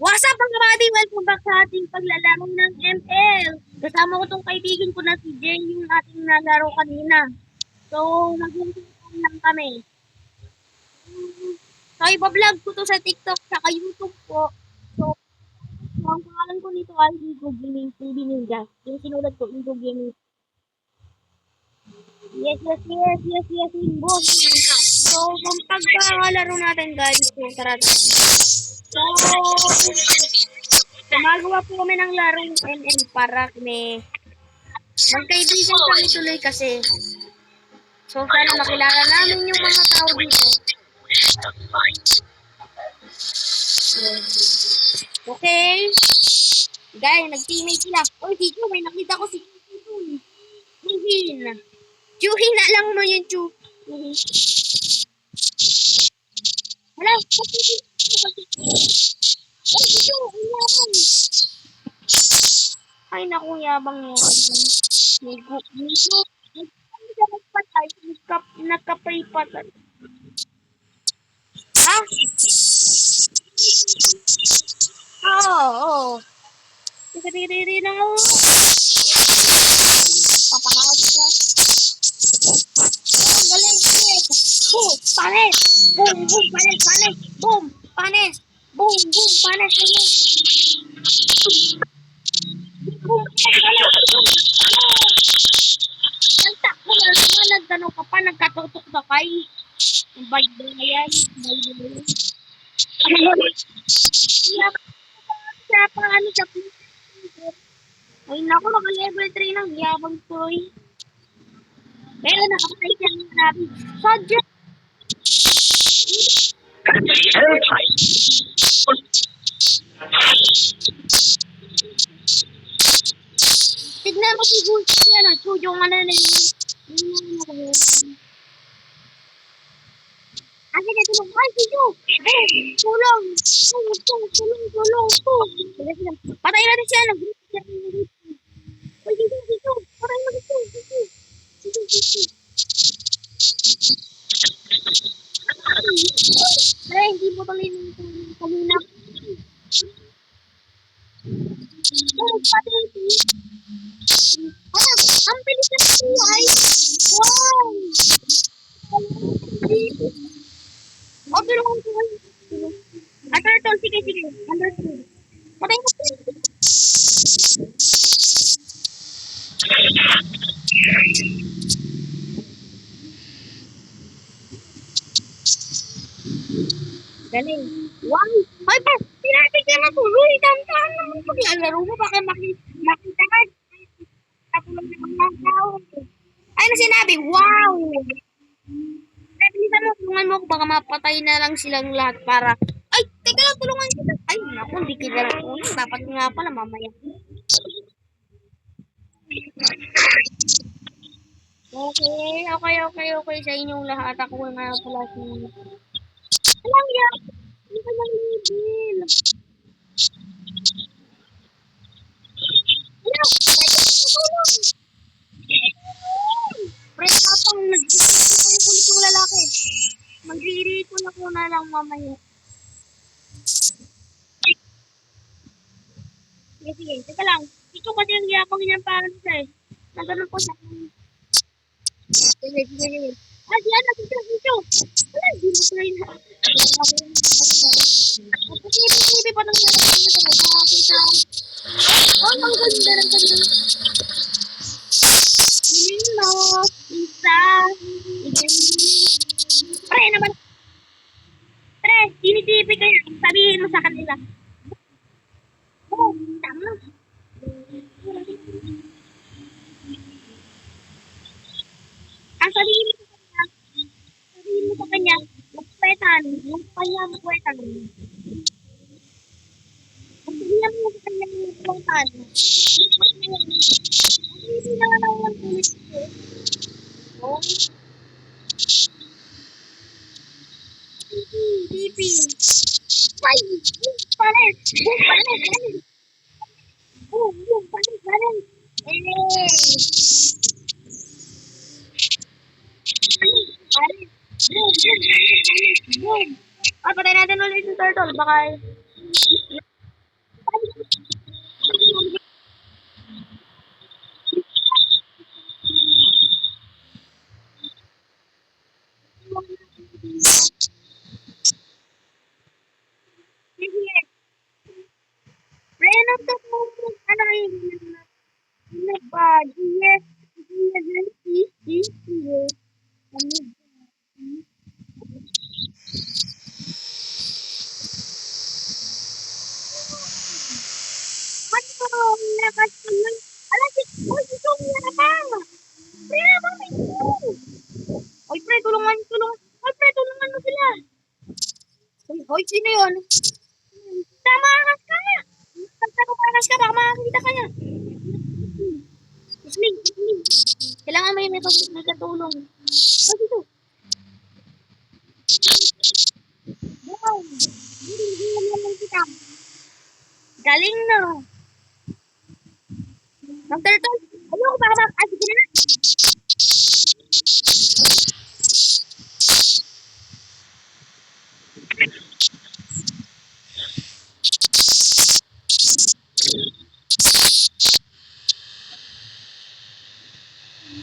What's up mga buddy? Welcome back sa ating paglalaro ng ML. Kasama ko tong kaibigan ko na si Jay, yung ating nalaro kanina. So, mag-uusap lang kami. So, iba-vlog ko to sa TikTok saka YouTube po. So, ang pangalan ko nito ay Igo Gaming TV Ninja. Yung sinulat ko, Igo Gaming. Yes, boss. So, kung pagkakalaro natin guys, so, tara na. So, gumagawa po kami ng larong ML para kami magkaibigan kami tuloy kasi. So, sana makilala namin yung mga tao dito. Okay? Guys, nag-teammate sila. Oy, si Chu, may nakita ko si Chu. Juhin. Juhin na lang mo yung Chu. Hala, Ay, si Chu, ang yabang. Ay, naku, yabang yun. Migo. Nagpatay. Nagkapay patay. Ha? Oo. Tigiri na ako. Papakakot ka. Oh, galing. Boom, panis. Boom, panis. Boom, panis. Boom, panis. Boom, panis. Nagtakbo na naman. Nagtano ka pa. Nagkatutok ka kay. Baydo na yan. Sa paano sa ay naku, naka-level 3 ng yabang toy. Pero nakapatay siya ng grabe. Sadya! Tignan mo si Gucci yan, yung ano na yun. Kasi dito mo, ay, si Ju! Tulong! Tulong! Patay natin siya, Uy, si Ju! Patay mo si Ju! Ay, hindi mo tuloy ng kanina. Oh, patay ang bilis ng buhay! Wow! Oh, tulungan ko. Turtle, sige. Understood. Patay mo. Galing. Wow! Ay, pa! Sinabi ka na tuloy. Dantaan naman paglalaro mo. Baka makita ka. Tapos ng mga tao. Ay, na sinabi, wow! Bilisan mo, tulungan mo ako. Baka mapatay na lang silang lahat para... Ay, teka lang, tulungan kita. Ay, naku, hindi kita na tulong. Dapat nga pala mamaya. Okay. Sa inyong lahat. Ako nga pala si... Alam yan. Hindi ka lang libil. Ano? Tulong! Pre, tapang nag-isip ko yung ulit yung lalaki. Mag-i-recall ako na lang mamaya. Sige. Teka lang. Ito kasi yung yapang niyan para sa eh. Nagano'n po siya. Sige. Ah, si ano, si Joe. Wala, hindi mo pa rin. Sige pa nang nakakita. Oh, ang ganda ng ganda. Nino, isa, pre naman. Pre, tinitipi kayo. Sabihin mo sa kanila. Oh, tama. Ang sabihin mo sa kanya, magpwetan, yung kanya magpwetan. Sabihin mo sa kanya magpwetan. Hindi na lang ang tulis ko. Oh, TP. Ay, pares. Pares. Boom! Ah, patay natin ulit yung turtle. Baka... Sige. Ryan, ang top mo. Ano yun? Ano ba? GS. GS. Ano ba? Ano? Lakas naman. Ala, si Song na naman. Pre, naman may tulong. Oy, pre, tulungan. Oy, pre, tulungan mo sila. Oy, sino yun? Tamakas ka! Tamakas ka, baka makakita ka niya. Isling. Kailangan may katulong. Oh, dito. Wow. Hindi kita. Galing na. Ang turtle. Ayoko, baka sige na.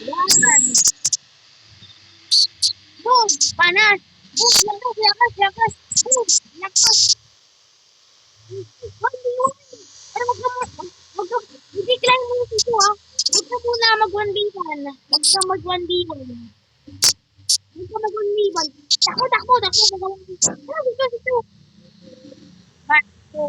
Yan. Boom! Panas! Boom! Lakas! Boom! Lakas! Hindi mo. Pero hindi kailangan mo ito ah. Huwag ka muna mag-1v1. Huwag ka mag-1v1. Takbo. Ano, dito. Back to